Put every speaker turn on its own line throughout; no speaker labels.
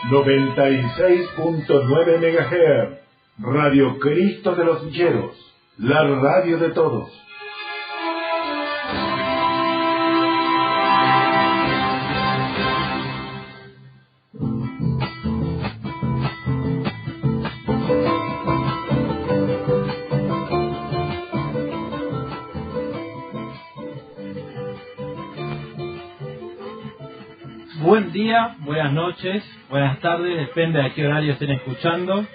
96.9 MHz, Radio Cristo de los Villeros, la radio de todos.
Buen día, buenas noches, buenas tardes, depende de qué horario estén escuchando.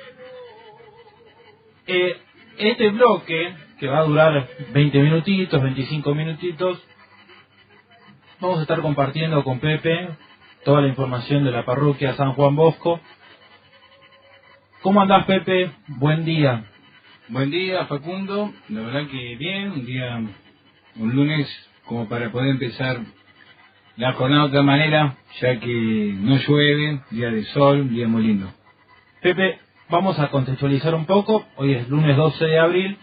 Este bloque, que va a durar 20 minutitos, 25 minutitos, vamos a estar compartiendo con Pepe toda la información de la parroquia San Juan Bosco. ¿Cómo andás, Pepe? Buen día.
Buen día, Facundo. La verdad que bien, un lunes como para poder empezar la jornada de otra manera, ya que no llueve, día de sol, día muy lindo.
Pepe, vamos a contextualizar un poco. Hoy es lunes 12 de abril.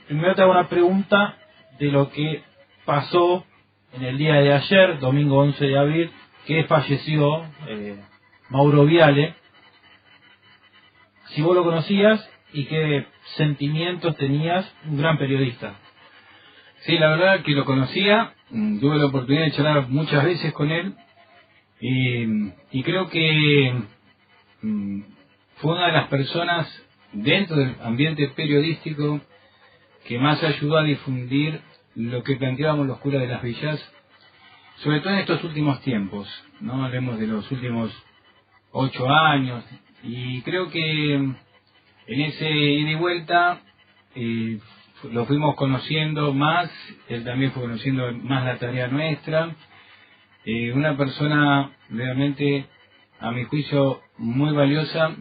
Primero te hago una pregunta de lo que pasó en el día de ayer, domingo 11 de abril, que falleció Mauro Viale. Si vos lo conocías y qué sentimientos tenías, un gran periodista.
Sí, la verdad que lo conocía, tuve la oportunidad de charlar muchas veces con él y creo que fue una de las personas dentro del ambiente periodístico que más ayudó a difundir lo que planteábamos los curas de las villas, sobre todo en estos últimos tiempos, ¿no? Hablemos de los últimos 8 años, y creo que en ese ida y vuelta lo fuimos conociendo más, él también fue conociendo más la tarea nuestra, una persona realmente, a mi juicio, muy valiosa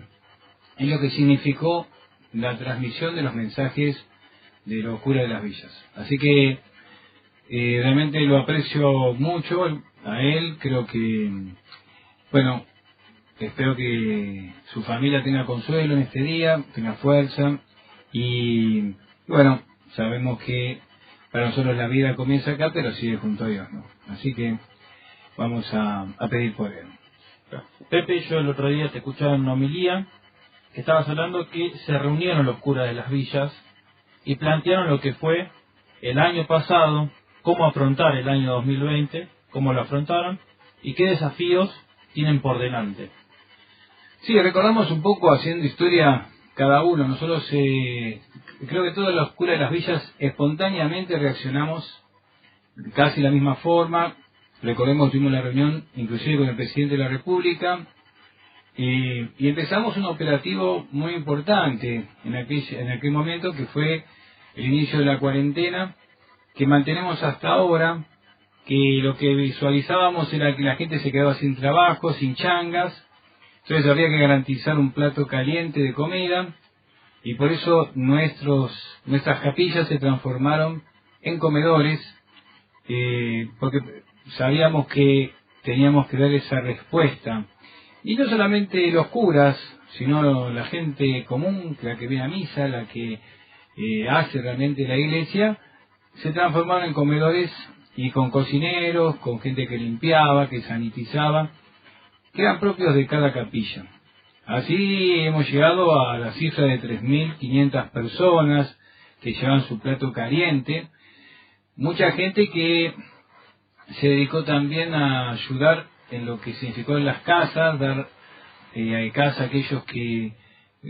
en lo que significó la transmisión de los mensajes de los curas de las villas. Así que realmente lo aprecio mucho a él, creo que, bueno, espero que su familia tenga consuelo en este día, tenga fuerza y bueno, sabemos que para nosotros la vida comienza acá, pero sigue junto a Dios, ¿no? Así que vamos a pedir por él.
Pepe, yo el otro día te escuchaba en una homilía que estabas hablando que se reunieron los curas de las villas y plantearon lo que fue el año pasado, cómo afrontar el año 2020, cómo lo afrontaron y qué desafíos tienen por delante.
Sí, recordamos un poco haciendo historia cada uno. Nosotros creo que todos los curas de las villas espontáneamente reaccionamos casi de la misma forma. Recordemos, tuvimos la reunión inclusive con el presidente de la República y empezamos un operativo muy importante en aquel momento, que fue el inicio de la cuarentena, que mantenemos hasta ahora, que lo que visualizábamos era que la gente se quedaba sin trabajo, sin changas, entonces había que garantizar un plato caliente de comida, y por eso nuestras capillas se transformaron en comedores, porque sabíamos que teníamos que dar esa respuesta. Y no solamente los curas, sino la gente común, la que viene a misa, la que hace realmente la iglesia, se transformaron en comedores, y con cocineros, con gente que limpiaba, que sanitizaba, que eran propios de cada capilla. Así hemos llegado a la cifra de 3.500 personas que llevan su plato caliente. Mucha gente que se dedicó también a ayudar en lo que significó en las casas, dar casa a aquellos que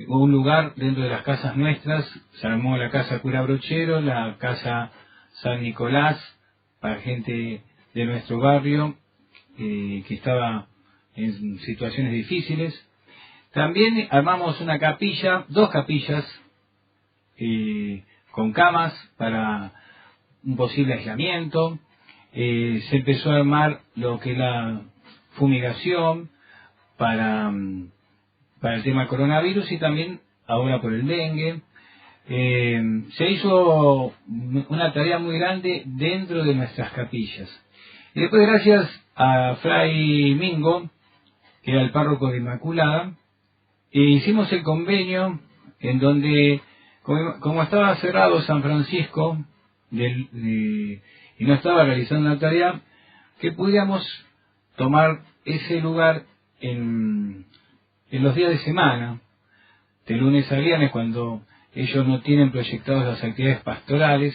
hubo un lugar dentro de las casas nuestras. Se armó la casa Cura Brochero, la casa San Nicolás, para gente de nuestro barrio que estaba en situaciones difíciles. También armamos una capilla, 2 capillas con camas para un posible aislamiento. Se empezó a armar lo que es la fumigación para el tema coronavirus y también ahora por el dengue. Se hizo una tarea muy grande dentro de nuestras capillas. Y después, gracias a Fray Mingo, que era el párroco de Inmaculada, hicimos el convenio en donde, como estaba cerrado San Francisco y no estaba realizando una tarea, que pudiéramos tomar ese lugar en los días de semana, de lunes a viernes, cuando ellos no tienen proyectadas las actividades pastorales,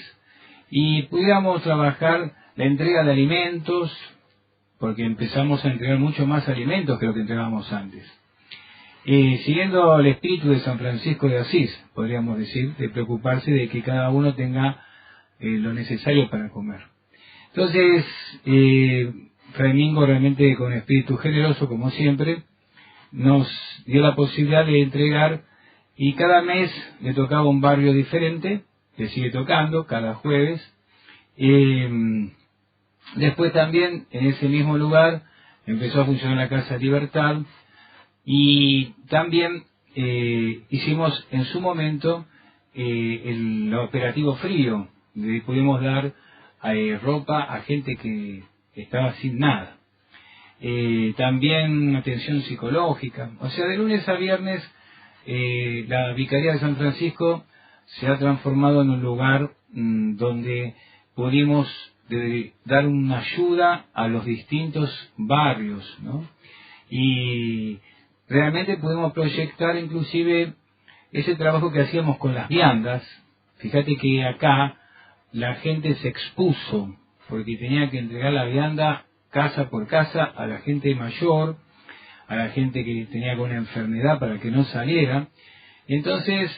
y pudiéramos trabajar la entrega de alimentos, porque empezamos a entregar mucho más alimentos que lo que entregábamos antes. Siguiendo el espíritu de San Francisco de Asís, podríamos decir, de preocuparse de que cada uno tenga lo necesario para comer. Entonces, Fray Mingo, realmente con espíritu generoso, como siempre, nos dio la posibilidad de entregar, y cada mes le tocaba un barrio diferente, le sigue tocando cada jueves. Después también, en ese mismo lugar, empezó a funcionar la Casa Libertad, y también hicimos en su momento el operativo frío, donde pudimos dar ropa a gente que estaba sin nada. También atención psicológica. O sea, de lunes a viernes la Vicaría de San Francisco se ha transformado en un lugar donde pudimos dar una ayuda a los distintos barrios, ¿no? Y realmente pudimos proyectar inclusive ese trabajo que hacíamos con las viandas. Fíjate que acá la gente se expuso porque tenía que entregar la vianda casa por casa a la gente mayor, a la gente que tenía alguna enfermedad para que no saliera. Entonces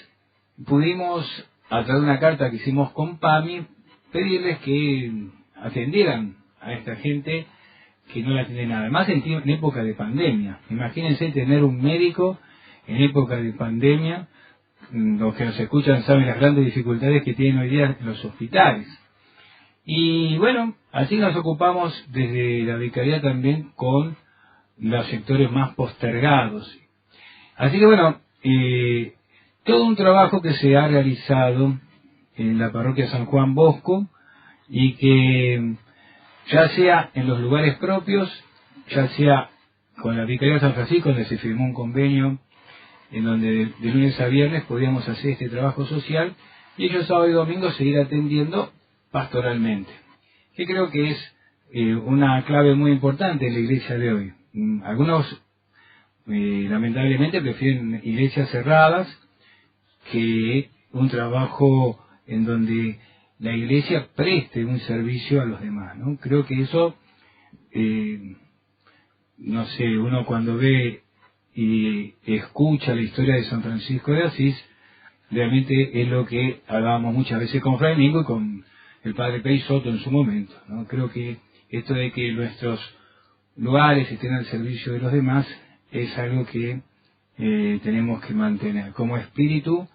pudimos, a través de una carta que hicimos con PAMI, pedirles que atendieran a esta gente que no la tiene nada. Además en época de pandemia. Imagínense tener un médico en época de pandemia. Los que nos escuchan saben las grandes dificultades que tienen hoy día en los hospitales. Y bueno, así nos ocupamos desde la Vicaría también con los sectores más postergados. Así que bueno, todo un trabajo que se ha realizado en la parroquia San Juan Bosco, y que ya sea en los lugares propios, ya sea con la Vicaría de San Francisco, donde se firmó un convenio en donde de lunes a viernes podíamos hacer este trabajo social, y ellos sábado y domingo seguir atendiendo pastoralmente, que creo que es una clave muy importante en la iglesia de hoy. Algunos lamentablemente prefieren iglesias cerradas que un trabajo en donde la iglesia preste un servicio a los demás, ¿no? Creo que eso, no sé, uno cuando ve y escucha la historia de San Francisco de Asís, realmente es lo que hablábamos muchas veces con Fray Mingo y con el Padre Pei Soto en su momento, ¿no? Creo que esto de que nuestros lugares estén al servicio de los demás es algo que tenemos que mantener como espíritu,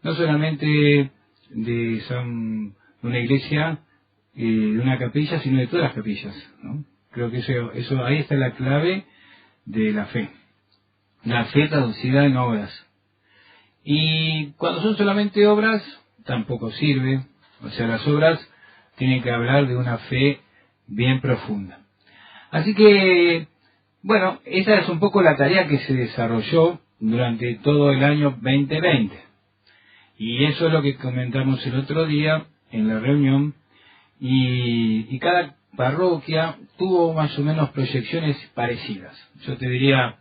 no solamente de una iglesia, de una capilla, sino de todas las capillas, ¿no? Creo que eso ahí está la clave de la fe traducida en obras. Y cuando son solamente obras, tampoco sirve. O sea, las obras tienen que hablar de una fe bien profunda. Así que, bueno, esa es un poco la tarea que se desarrolló durante todo el año 2020. Y eso es lo que comentamos el otro día en la reunión. Y cada parroquia tuvo más o menos proyecciones parecidas. Yo te diría,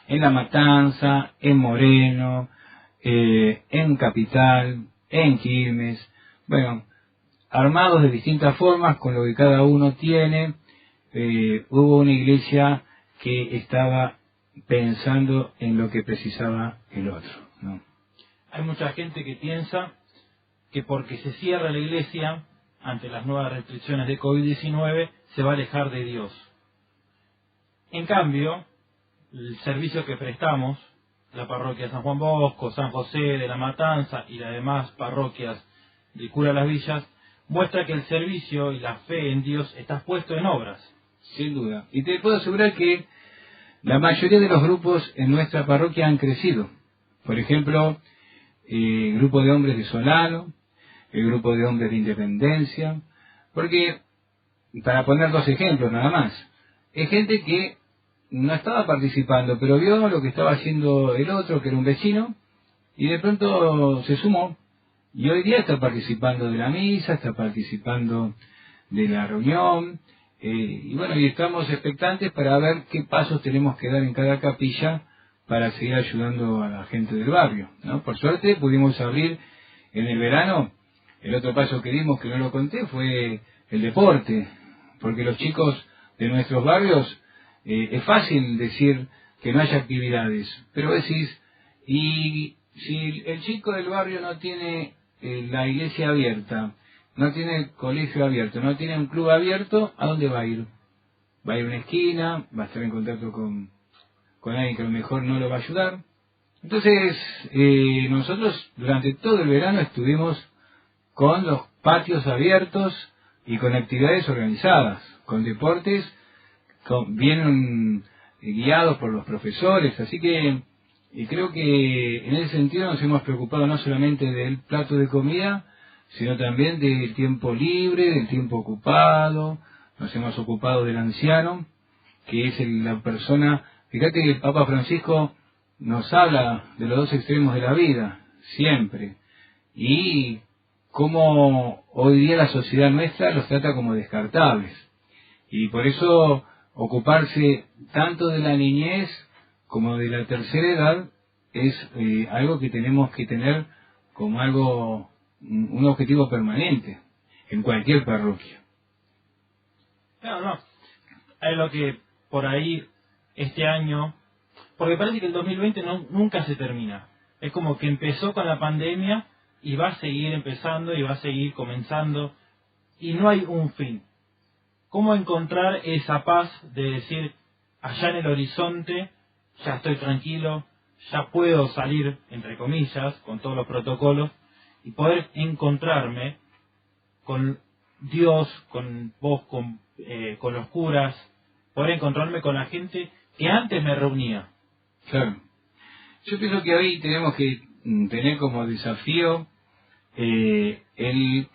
en La Matanza, en Moreno, en Capital, en Quilmes, bueno, armados de distintas formas con lo que cada uno tiene. Hubo una iglesia que estaba pensando en lo que precisaba el otro, ¿no?
Hay mucha gente que piensa que porque se cierra la iglesia ante las nuevas restricciones de COVID-19 se va a alejar de Dios. En cambio, el servicio que prestamos, la parroquia San Juan Bosco, San José de la Matanza y las demás parroquias del Cura de las Villas, muestra que el servicio y la fe en Dios está puesto en obras.
Sin duda. Y te puedo asegurar que la mayoría de los grupos en nuestra parroquia han crecido. Por ejemplo, el grupo de hombres de Solano, el grupo de hombres de Independencia, porque, para poner dos ejemplos nada más, es gente que no estaba participando, pero vio lo que estaba haciendo el otro, que era un vecino, y de pronto se sumó, y hoy día está participando de la misa, está participando de la reunión, y bueno, y estamos expectantes para ver qué pasos tenemos que dar en cada capilla para seguir ayudando a la gente del barrio, ¿no? Por suerte pudimos abrir en el verano. El otro paso que dimos, que no lo conté, fue el deporte, porque los chicos de nuestros barrios, es fácil decir que no haya actividades, pero decís, y si el chico del barrio no tiene la iglesia abierta, no tiene el colegio abierto, no tiene un club abierto, ¿a dónde va a ir? Va a ir a una esquina, va a estar en contacto con alguien que a lo mejor no lo va a ayudar. Entonces, nosotros durante todo el verano estuvimos con los patios abiertos y con actividades organizadas, con deportes bien guiados por los profesores, así que creo que en ese sentido nos hemos preocupado no solamente del plato de comida, sino también del tiempo libre, del tiempo ocupado. Nos hemos ocupado del anciano, que es la persona. Fíjate que el Papa Francisco nos habla de los dos extremos de la vida, siempre, y cómo hoy día la sociedad nuestra los trata como descartables, y por eso ocuparse tanto de la niñez como de la tercera edad es algo que tenemos que tener como algo, un objetivo permanente en cualquier parroquia.
Claro, no. Es lo que por ahí este año, porque parece que el 2020 nunca se termina. Es como que empezó con la pandemia y va a seguir empezando y va a seguir comenzando y no hay un fin. ¿Cómo encontrar esa paz de decir, allá en el horizonte ya estoy tranquilo, ya puedo salir, entre comillas, con todos los protocolos, y poder encontrarme con Dios, con vos, con los curas, poder encontrarme con la gente que antes me reunía?
Claro. Yo pienso que hoy tenemos que tener como desafío el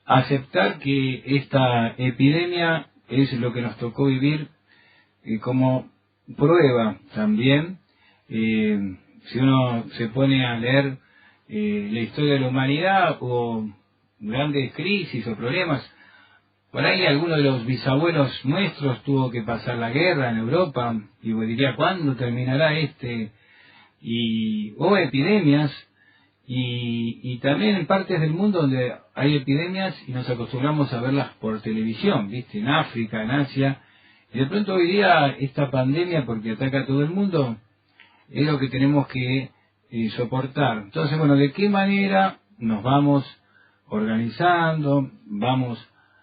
aceptar que esta epidemia es lo que nos tocó vivir como prueba también. Si uno se pone a leer la historia de la humanidad, hubo grandes crisis o problemas. Por ahí alguno de los bisabuelos nuestros tuvo que pasar la guerra en Europa, y diría, ¿cuándo terminará y hubo epidemias, y también en partes del mundo donde hay epidemias y nos acostumbramos a verlas por televisión, ¿viste? En África, en Asia, y de pronto hoy día esta pandemia, porque ataca a todo el mundo, es lo que tenemos que soportar. Entonces, bueno, ¿de qué manera nos vamos organizando, vamos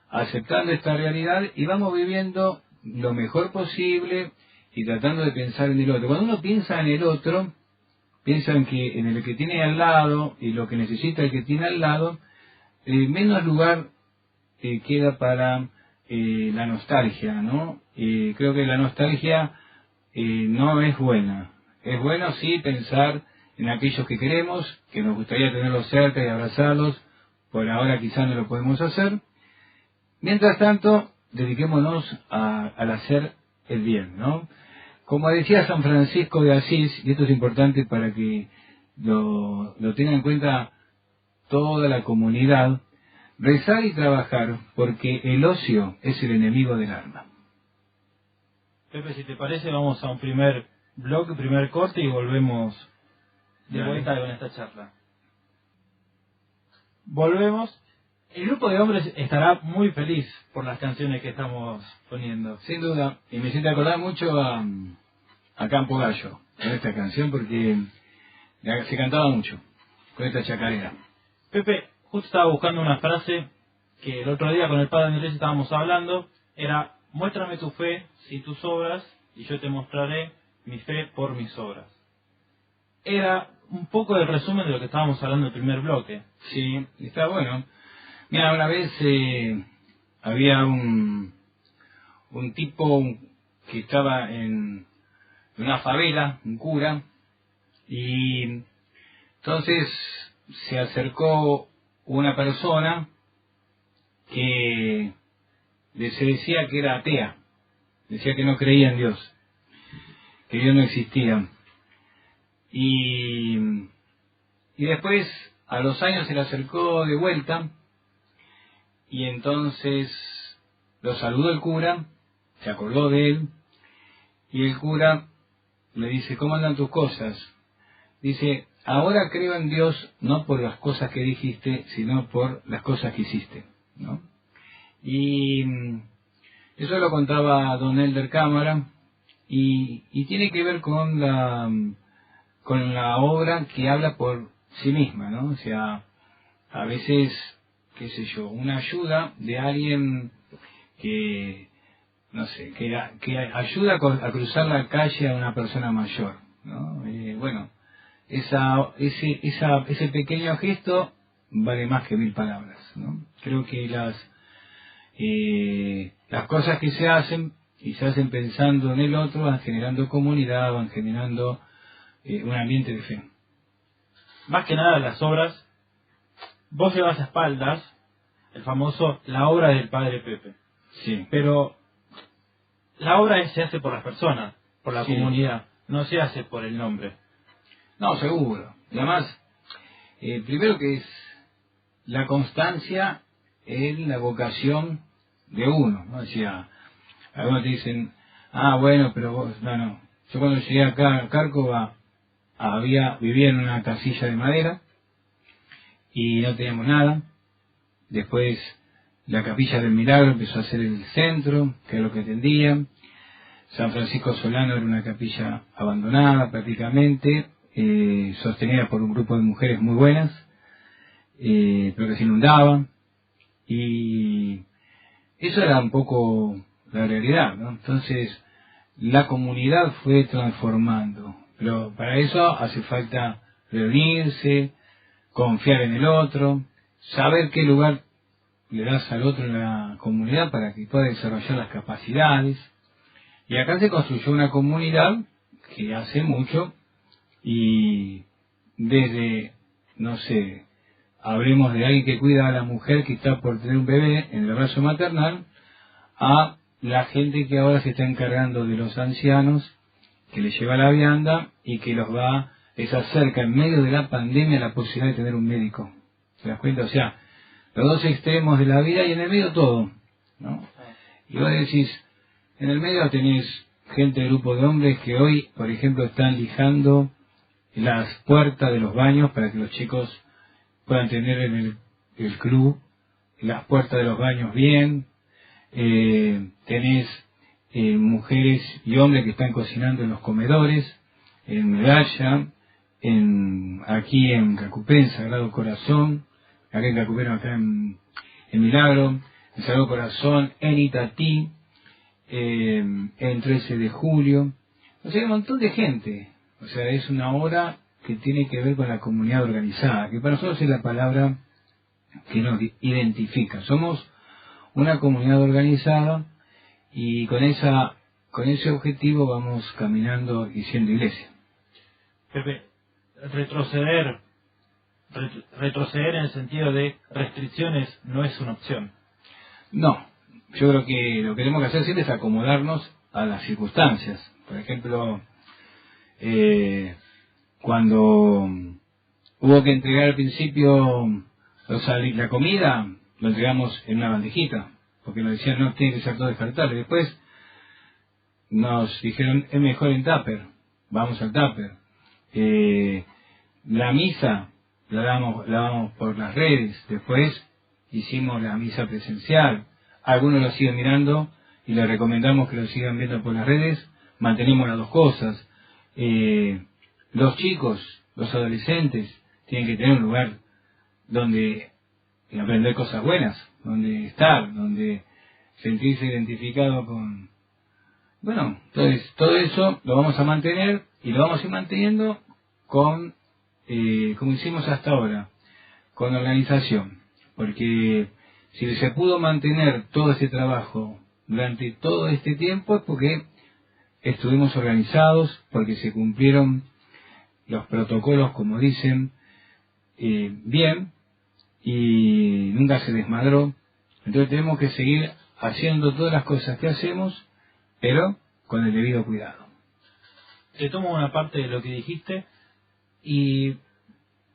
aceptando esta realidad y vamos viviendo lo mejor posible y tratando de pensar en el otro? Cuando uno piensa en el otro, piensa en el que tiene al lado y lo que necesita el que tiene al lado, menos lugar queda para la nostalgia, ¿no? Creo que la nostalgia no es buena. Es bueno, sí, pensar en aquellos que queremos, que nos gustaría tenerlos cerca y abrazarlos. Por ahora quizás no lo podemos hacer. Mientras tanto, dediquémonos al hacer el bien, ¿no? Como decía San Francisco de Asís, y esto es importante para que lo tenga en cuenta toda la comunidad, rezar y trabajar, porque el ocio es el enemigo del alma.
Pepe, si te parece, vamos a un primer bloque, primer corte, y volvemos de vuelta con esta charla. Volvemos. El grupo de hombres estará muy feliz por las canciones que estamos poniendo.
Sin duda, y me siento acordar mucho a Campo Gallo con esta canción, porque se cantaba mucho con esta chacarera.
Pepe, justo estaba buscando una frase que el otro día con el padre Andrés estábamos hablando, era: muéstrame tu fe sin tus obras y yo te mostraré mi fe por mis obras. Era un poco el resumen de lo que estábamos hablando en el primer bloque.
Sí, está bueno. Mira, una vez había un tipo que estaba en una favela, un cura, y entonces se acercó una persona que se decía que era atea, decía que no creía en Dios, que Dios no existía. Y después, a los años, se le acercó de vuelta, y entonces lo saludó el cura, se acordó de él, y el cura le dice, ¿cómo andan tus cosas? Dice, ahora creo en Dios no por las cosas que dijiste, sino por las cosas que hiciste, ¿no? Y eso lo contaba don Elder Cámara, y tiene que ver con la obra que habla por sí misma, ¿no? O sea, a veces, qué sé yo, una ayuda de alguien que, no sé, que ayuda a cruzar la calle a una persona mayor, ¿no? Bueno, ese pequeño gesto vale más que 1000 palabras, ¿no? Creo que las cosas que se hacen, y se hacen pensando en el otro, van generando comunidad, van generando un ambiente de fe.
Más que nada las obras, vos llevas a espaldas el famoso, la obra del Padre Pepe.
Sí.
Pero la obra se hace por las personas, por la
Sí.
comunidad, no se hace por el nombre.
No, seguro. Y además, primero que es la constancia en la vocación de uno, ¿no? O sea, algunos te dicen, bueno, pero vos, no. Yo cuando llegué acá a Cárcova, vivía en una casilla de madera y no teníamos nada. Después la Capilla del Milagro empezó a ser el centro, que es lo que atendía. San Francisco Solano era una capilla abandonada prácticamente, sostenida por un grupo de mujeres muy buenas, pero que se inundaban. Y eso era un poco la realidad, ¿no? Entonces la comunidad fue transformando, pero para eso hace falta reunirse, confiar en el otro, saber qué lugar le das al otro en la comunidad para que pueda desarrollar las capacidades. Y acá se construyó una comunidad que hace mucho, y desde, no sé, hablemos de alguien que cuida a la mujer que está por tener un bebé en el brazo maternal, a la gente que ahora se está encargando de los ancianos, que les lleva la vianda y que les acerca en medio de la pandemia la posibilidad de tener un médico. ¿Te das cuenta? O sea, los dos extremos de la vida y en el medio todo, ¿no? Y vos decís, en el medio tenés gente de grupo de hombres que hoy, por ejemplo, están lijando las puertas de los baños para que los chicos puedan tener en el club las puertas de los baños bien. Tenés mujeres y hombres que están cocinando en los comedores, en Medalla, aquí en Cacupé, en Sagrado Corazón, acá en Cacupé, acá en Milagro, en Sagrado Corazón, en Itatí, en 13 de julio. O sea, hay un montón de gente. O sea, es una obra que tiene que ver con la comunidad organizada, que para nosotros es la palabra que nos identifica. Somos una comunidad organizada, y con ese objetivo vamos caminando y siendo iglesia.
Pepe, retroceder en el sentido de restricciones no es una opción.
No, yo creo que lo que tenemos que hacer siempre es acomodarnos a las circunstancias. Por ejemplo, cuando hubo que entregar al principio la comida, lo entregamos en una bandejita, porque nos decían no tiene que ser todo descartable. Después nos dijeron es mejor en tupper, vamos al tupper. La misa la damos por las redes, después hicimos la misa presencial. Algunos lo siguen mirando y les recomendamos que lo sigan viendo por las redes. Mantenemos las dos cosas. Los chicos, los adolescentes tienen que tener un lugar donde aprender cosas buenas, donde estar, donde sentirse identificado con... Bueno, entonces todo eso lo vamos a mantener, y lo vamos a ir manteniendo con, como hicimos hasta ahora, con organización. Porque si se pudo mantener todo este trabajo durante todo este tiempo es porque estuvimos organizados, porque se cumplieron los protocolos, como dicen, bien, y nunca se desmadró. Entonces tenemos que seguir haciendo todas las cosas que hacemos, pero con el debido cuidado.
Te tomo una parte de lo que dijiste y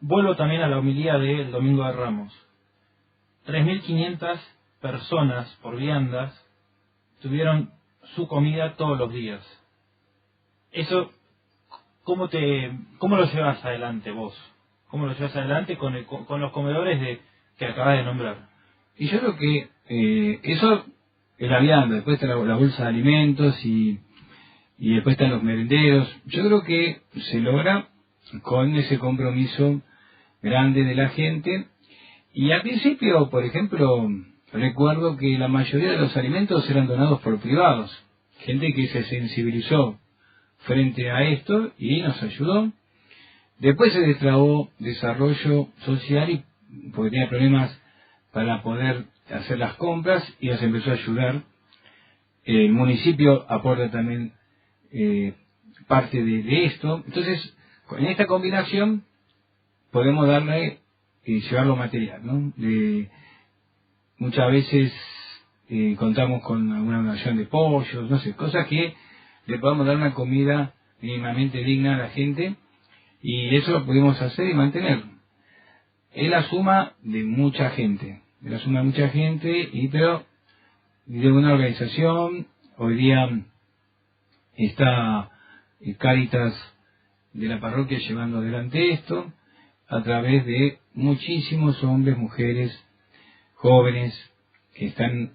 vuelvo también a la homilía del Domingo de Ramos. 3.500 personas por viandas tuvieron su comida todos los días. Eso, ¿cómo lo llevas adelante vos? ¿Cómo lo llevas adelante con los comedores que acabas de nombrar?
Y yo creo que eso es la vianda, después está la bolsa de alimentos y después están los merenderos. Yo creo que se logra con ese compromiso grande de la gente. Y al principio, por ejemplo, recuerdo que la mayoría de los alimentos eran donados por privados, gente que se sensibilizó frente a esto y nos ayudó. Después se destrabó desarrollo social y porque tenía problemas para poder hacer las compras y nos empezó a ayudar. El municipio aporta también parte de esto. Entonces, en esta combinación podemos darle y llevar lo material, ¿no? Muchas veces contamos con alguna donación de pollos, no sé, cosas que le podamos dar una comida mínimamente digna a la gente, y eso lo podemos hacer y mantener. Es la suma de mucha gente, pero de una organización. Hoy día está Cáritas de la parroquia llevando adelante esto, a través de muchísimos hombres, mujeres, jóvenes, que están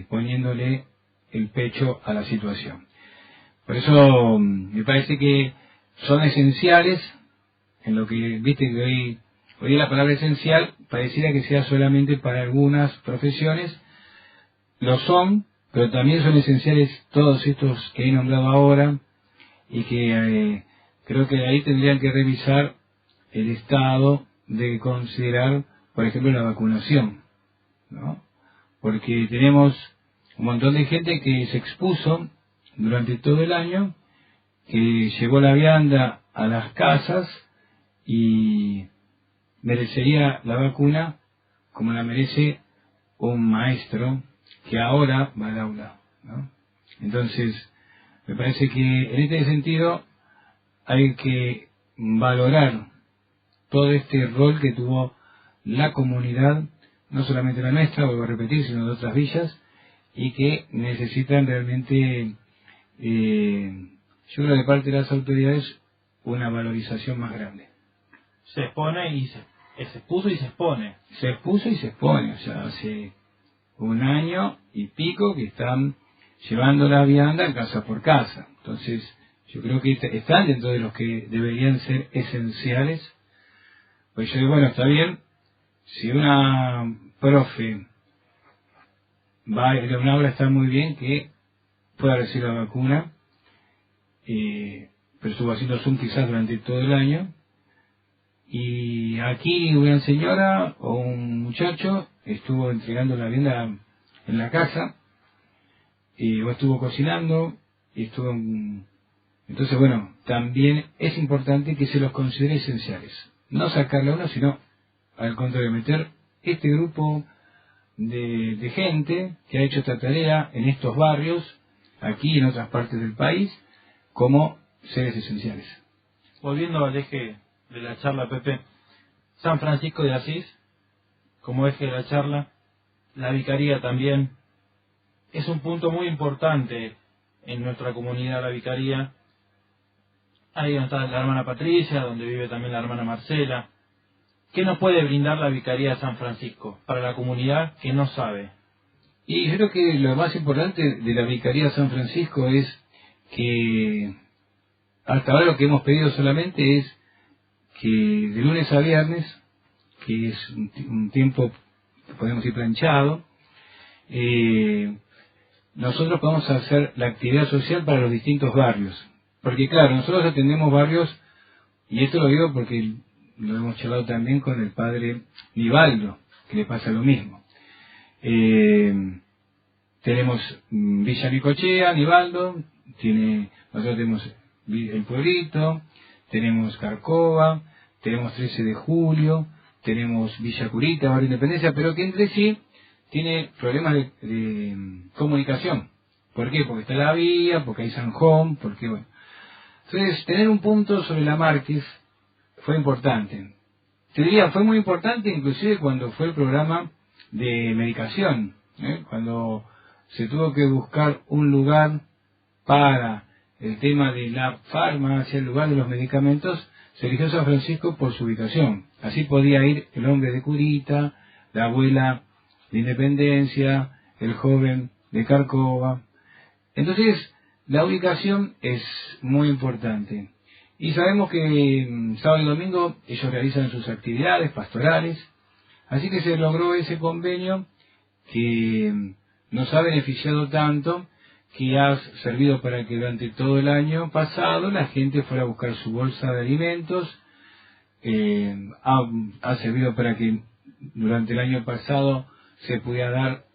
poniéndole el pecho a la situación. Por eso me parece que son esenciales, en lo que, viste que hoy la palabra esencial pareciera que sea solamente para algunas profesiones. Lo son, pero también son esenciales todos estos que he nombrado ahora, y que creo que ahí tendrían que revisar el estado de considerar, por ejemplo, la vacunación, ¿no? Porque tenemos un montón de gente que se expuso durante todo el año, que llevó la vianda a las casas y merecería la vacuna como la merece un maestro que ahora va al aula, ¿no? Entonces, me parece que en este sentido hay que valorar todo este rol que tuvo la comunidad, no solamente la nuestra, vuelvo a repetir, sino de otras villas, y que necesitan realmente, yo creo, de parte de las autoridades, una valorización más grande.
Se expone y se expuso y se expone.
Se expuso y se expone, o sea, hace un año y pico que están llevando la vianda casa por casa. Entonces, yo creo que están dentro de los que deberían ser esenciales. Pues yo digo, bueno, está bien, si una profe va a una aula, está muy bien que pueda recibir la vacuna, pero estuvo haciendo Zoom quizás durante todo el año, y aquí una señora o un muchacho estuvo entregando la vianda en la casa, o estuvo cocinando, y estuvo entonces, bueno, también es importante que se los considere esenciales. No sacarle a uno, sino al contrario, meter este grupo de gente que ha hecho esta tarea en estos barrios, aquí y en otras partes del país, como seres esenciales.
Volviendo al eje de la charla, Pepe, San Francisco de Asís, como eje de la charla, la vicaría también es un punto muy importante en nuestra comunidad, la vicaría. Ahí donde está la hermana Patricia, donde vive también la hermana Marcela. ¿Qué nos puede brindar la vicaría de San Francisco para la comunidad que no sabe?
Y yo creo que lo más importante de la vicaría de San Francisco es que hasta ahora lo que hemos pedido solamente es que de lunes a viernes, que es un tiempo, podemos ir planchado, nosotros podemos hacer la actividad social para los distintos barrios. Porque claro, nosotros atendemos barrios, y esto lo digo porque lo hemos charlado también con el padre Nivaldo, que le pasa lo mismo. Tenemos Villa Nicochea, Nivaldo, nosotros tenemos el Pueblito, tenemos Carcova, tenemos 13 de Julio, tenemos Villa Curita, Barrio Independencia, pero que entre sí tiene problemas de comunicación. ¿Por qué? Porque está la vía, porque hay Sanjón, porque bueno. Entonces, tener un punto sobre la Márquez fue importante. Te diría, fue muy importante inclusive cuando fue el programa de medicación, cuando se tuvo que buscar un lugar para el tema de la farmacia, el lugar de los medicamentos. Se eligió San Francisco por su ubicación. Así podía ir el hombre de Curita, la abuela de Independencia, el joven de Carcova. Entonces, la ubicación es muy importante. Y sabemos que sábado y domingo ellos realizan sus actividades pastorales. Así que se logró ese convenio que nos ha beneficiado tanto, que ha servido para que durante todo el año pasado la gente fuera a buscar su bolsa de alimentos, ha servido para que durante el año pasado se pudiera dar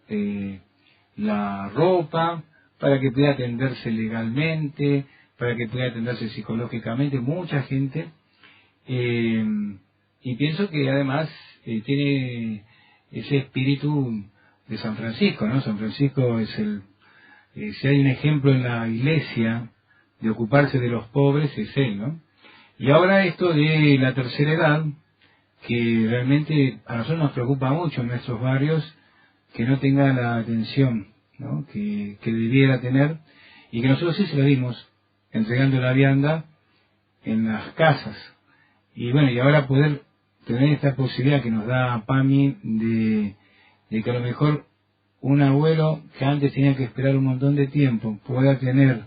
la ropa, para que pudiera atenderse legalmente, para que pudiera atenderse psicológicamente, mucha gente, y pienso que además tiene ese espíritu de San Francisco, ¿no? San Francisco es si hay un ejemplo en la iglesia de ocuparse de los pobres, es él, ¿no? Y ahora esto de la tercera edad, que realmente a nosotros nos preocupa mucho en nuestros barrios, que no tenga la atención, ¿no?, que debiera tener, y que nosotros sí se lo dimos, entregando la vianda en las casas. Y bueno, y ahora poder tener esta posibilidad que nos da PAMI de que a lo mejor un abuelo que antes tenía que esperar un montón de tiempo pueda tener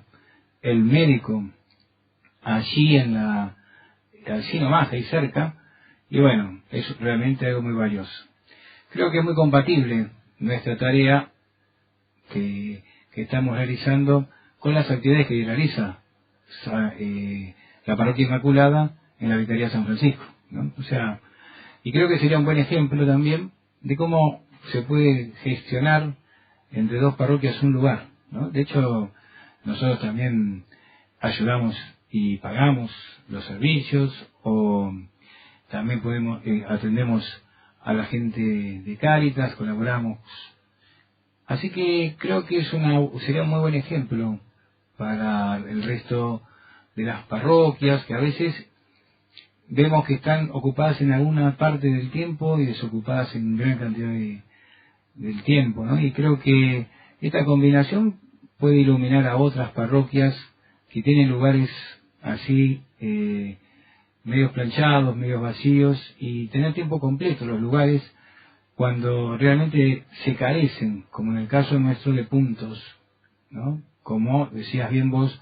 el médico allí allí nomás, ahí cerca, y bueno, es realmente algo muy valioso. Creo que es muy compatible nuestra tarea que estamos realizando con las actividades que realiza la Parroquia Inmaculada en la Vicaría San Francisco, ¿no? O sea, y creo que sería un buen ejemplo también de cómo se puede gestionar entre dos parroquias un lugar, ¿no? De hecho, nosotros también ayudamos y pagamos los servicios, o también atendemos a la gente de Cáritas, colaboramos. Así que creo que sería un muy buen ejemplo para el resto de las parroquias, que a veces vemos que están ocupadas en alguna parte del tiempo y desocupadas en gran cantidad del tiempo, ¿no? Y creo que esta combinación puede iluminar a otras parroquias que tienen lugares así, medios planchados, medios vacíos, y tener tiempo completo los lugares cuando realmente se carecen, como en el caso nuestro de puntos, ¿no? Como decías bien vos,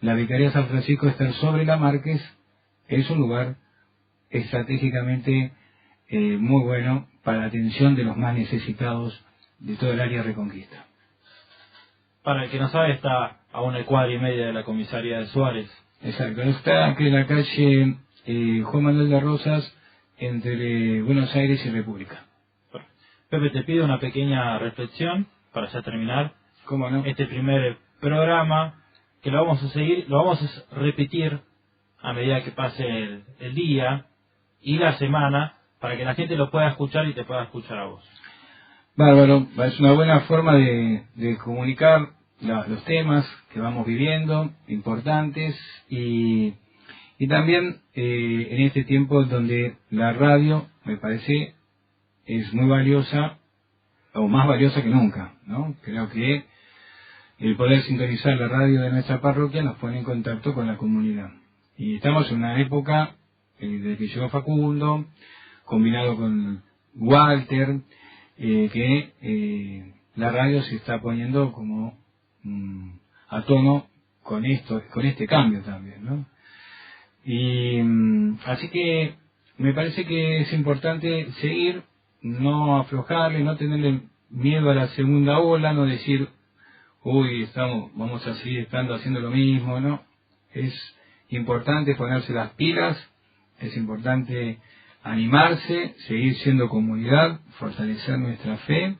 la Vicaría San Francisco está sobre la Márquez, es un lugar estratégicamente muy bueno para la atención de los más necesitados de todo el área de Reconquista.
Para el que no sabe, está a 1,5 cuadras de la comisaría de Suárez.
Exacto, está aquí en la calle Juan Manuel de Rosas, entre Buenos Aires y República.
Pepe, te pido una pequeña reflexión para ya terminar.
¿Cómo no?
Este primer programa, que lo vamos a seguir, lo vamos a repetir a medida que pase el día y la semana, para que la gente lo pueda escuchar y te pueda escuchar a vos.
Bárbaro, es una buena forma de comunicar los temas que vamos viviendo, importantes, y también en este tiempo donde la radio, me parece, es muy valiosa, o más valiosa que nunca, ¿no? Creo que el poder sintonizar la radio de nuestra parroquia nos pone en contacto con la comunidad. Y estamos en una época, desde que llegó Facundo, combinado con Walter, que la radio se está poniendo como a tono con este cambio también, ¿no? Y así que me parece que es importante seguir, no aflojarle, no tenerle miedo a la segunda ola, no decir, uy, vamos a seguir haciendo lo mismo, ¿no? Es importante ponerse las pilas, es importante animarse, seguir siendo comunidad, fortalecer nuestra fe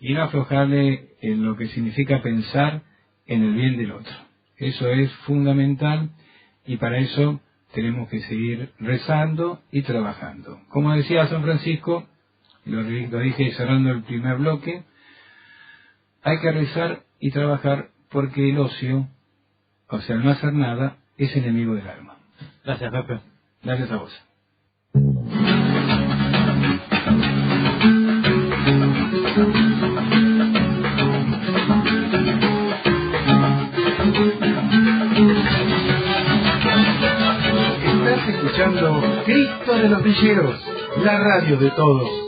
y no aflojarle en lo que significa pensar en el bien del otro. Eso es fundamental, y para eso tenemos que seguir rezando y trabajando. Como decía San Francisco, lo dije cerrando el primer bloque, hay que rezar y trabajar porque el ocio, o sea, el no hacer nada, es enemigo del alma.
Gracias, Pepe.
Gracias a vos.
Estás escuchando Cristo de los Villeros, la radio de todos.